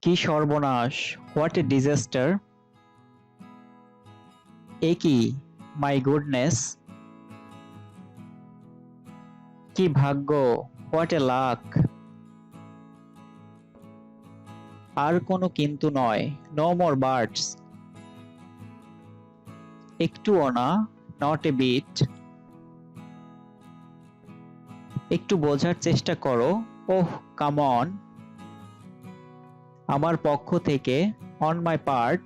কি সর্বনাশ! What a disaster! এ কি! My goodness! কি ভাগ্য! What a lakh! আর কোনো কিন্তু নয়, নো মোর বাটস। একটুও না, নট এ বিট। একটু বোঝার চেষ্টা করো, ওহ কাম অন। আমার পক্ষ থেকে, অন মাই পার্ট।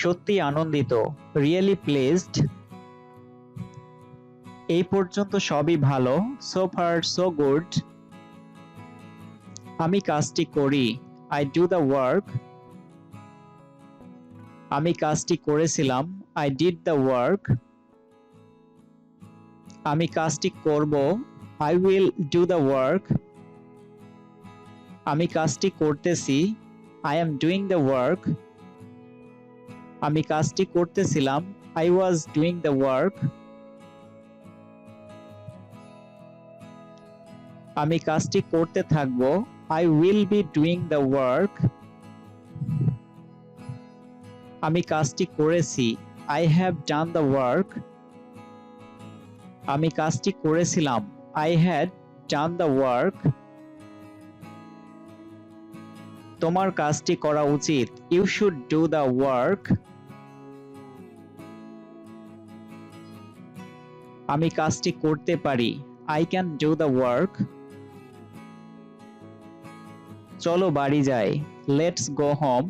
সত্যি আনন্দিত, রিয়েলি প্লেজড। এই পর্যন্ত সবই ভালো, সো ফার সো গুড। আমি কাজটি করি, আই ডু দ্য ওয়ার্ক। আমি কাজটি করেছিলাম, আই ডিড দ্য ওয়ার্ক। আমি কাজটি করব, I will do the work. আমি কাজটি করতেছি, I am doing the work. আমি কাজটি করতেছিলাম, I was doing the work. আমি কাজটি করতে থাকবো, I will be doing the work. আমি কাজটি করেছি, I have done the work. আমি কাজটি করেছিলাম, I had done the work. তোমার কাজটি করা উচিত, you should do the work. আমি কাজটি করতে পারি, I can do the work. চলো বাড়ি যাই, লেটস গো হোম।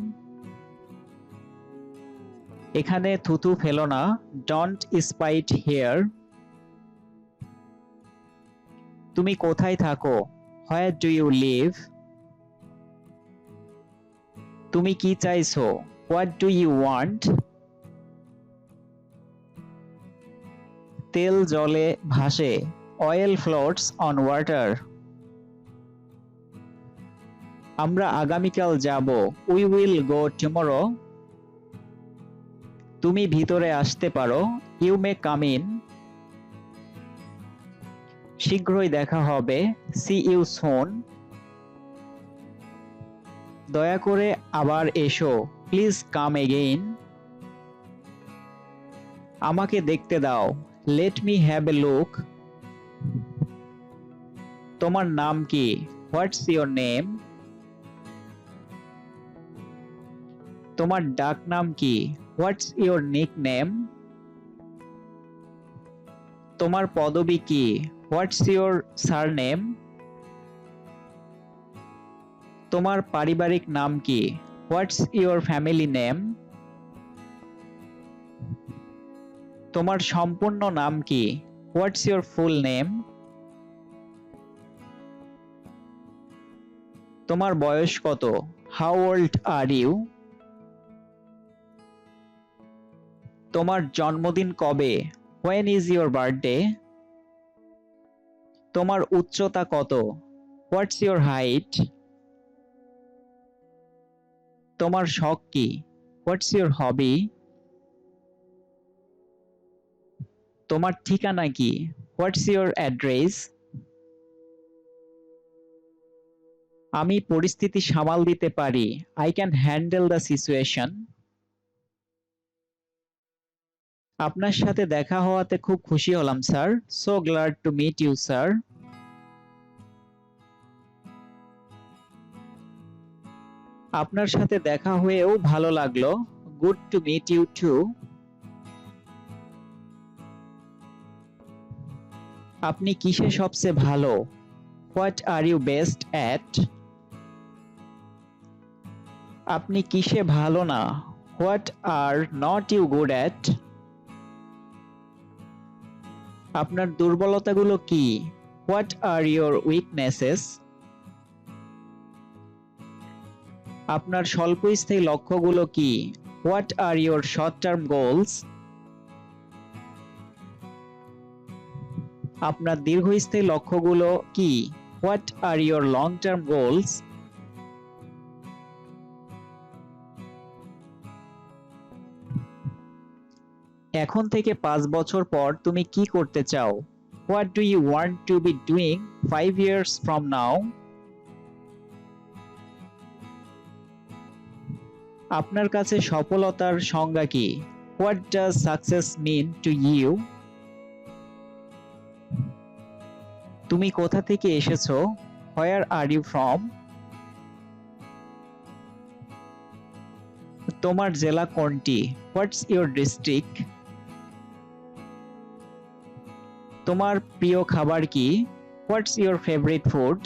এখানে থুতু ফেলো না, ডোন্ট স্পাইট হিয়ার। তুমি কোথায় থাকো, হোয়ার ডু ইউ লিভ। তুমি কি চাইছো, হোয়াট ডু ইউ ওয়ান্ট। তেল জলে ভাসে, অয়েল ফ্লোটস অন ওয়াটার। আমরা আগামীকাল যাব, উই উইল গো টুমরো। তুমি ভিতরে আসতে পারো, ইউ মে কাম ইন। শীঘ্রই দেখা হবে, সি ইউ সুন। দয়া করে আবার এসো, প্লিজ কাম এগেইন। আমাকে দেখতে দাও, let me have a look. তোমার নাম কি, হোয়াটস ইওর নেম। তোমার ডাক নাম কি, হোয়াটস ইওর নিকনেম। তোমার পদবি কি, হোয়াটস ইওর সারনেম। তোমার পারিবারিক নাম কি, হোয়াটস ইওর ফ্যামিলি নেম। তোমার সম্পূর্ণ নাম কি, হোয়াটস ইওর ফুল নেম। তোমার বয়স কত, হাউ ওল্ড আর ইউ। তোমার জন্মদিন কবে, হোয়েন ইজ ইওর বার্থডে। তোমার উচ্চতা কত, হোয়াটস ইওর হাইট। তোমার শখ কি, হোয়াটস ইওর হবি। তোমার ঠিকানা কি, হোয়াটস ইওর অ্যাড্রেস। আমি পরিস্থিতি সামাল দিতে পারি, I can handle the situation. আপনার সাথে দেখা হওয়াতে খুব খুশি হলাম sir, so glad to meet you sir. আপনার সাথে দেখা হয়েও ভালো লাগলো, good to meet you too. আপনি কিসে সবচেয়ে ভালো, what are you best at. আপনি কিসে ভালো না, what are not you good at. আপনার দুর্বলতাগুলো কি, হোয়াট আর ইউর উইকনেসেস। আপনার স্বল্পস্থায়ী লক্ষ্যগুলো কি, what are your short term goals. আপনার দীর্ঘস্থায়ী লক্ষ্যগুলো কি, what are your long term goals. এখন থেকে 5 বছর পর তুমি কি করতে চাও, what do you want to be doing 5 years from now। আপনার কাছে সফলতার সংজ্ঞা কি? What does success mean to you? তুমি কোথা থেকে এসেছো? Where are you from? তোমার জেলা কোনটি? What's your district? তোমার প্রিয় খাবার কি? What's your favorite food?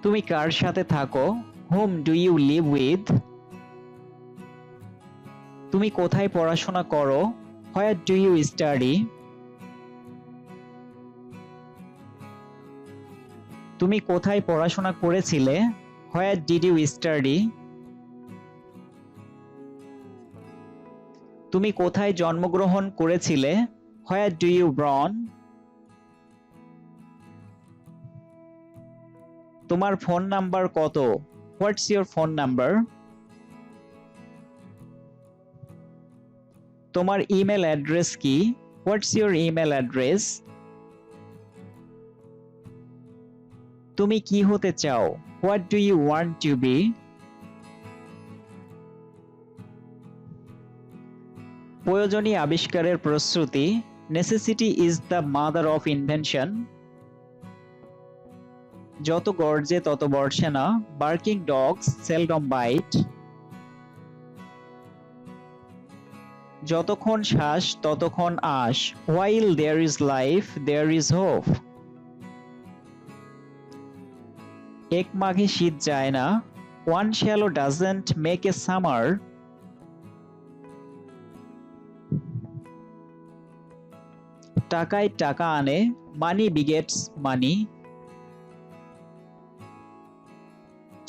তুমি কার সাথে থাকো? Whom do you live with? তুমি কোথায় পড়াশোনা করো? Where do you study? তুমি কোথায় পড়াশোনা করেছিলে? Where did you study? তুমি কোথায় জন্মগ্রহণ করেছিলে? Where do you born? তোমার ফোন নাম্বার কত? What's your phone number? তোমার ইমেল অ্যাড্রেস কি? What's your email address? তুমি কি হতে চাও? What do you want to be? প্রয়োজনীয় আবিষ্কারের প্রস্তুতি। Necessity is the mother of invention. যত গর্জে তত বর্ষে না। Barking dogs seldom bite. যতক্ষণ শ্বাস ততক্ষণ আশ। While there is life, there is hope. এক মাঘে শীত যায় না। One shallow doesn't make a summer. টাকায় টাকা আনে। Money begets money.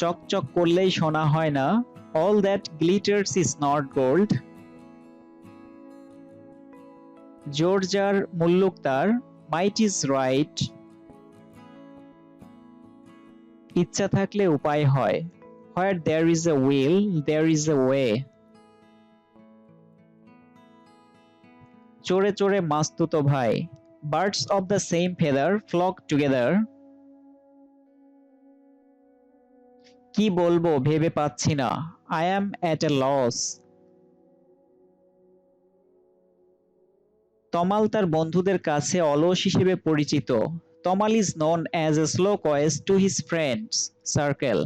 চকচক করলেই সোনা হয় না। All that glitters is not gold. জোর যার মুল্লুক তার। Might is right. ইচ্ছা থাকলে উপায় হয়। Where there is a will, there is a way. চোরে চোরে মাস্তুতো ভাই। Birds of the same feather flock together. কি বলবো ভেবে পাচ্ছি না। I am at a loss. তমাল তার বন্ধুদের কাছে অলস হিসেবে পরিচিত। তমাল is known as a slow-coach to his friends circle.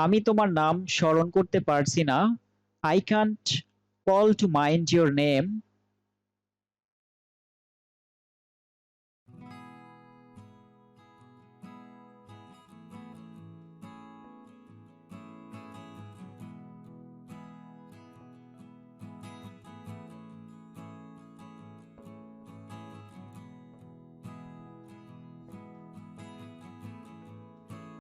আমি তোমার নাম স্মরণ করতে পারছি না। I can't call to mind your name.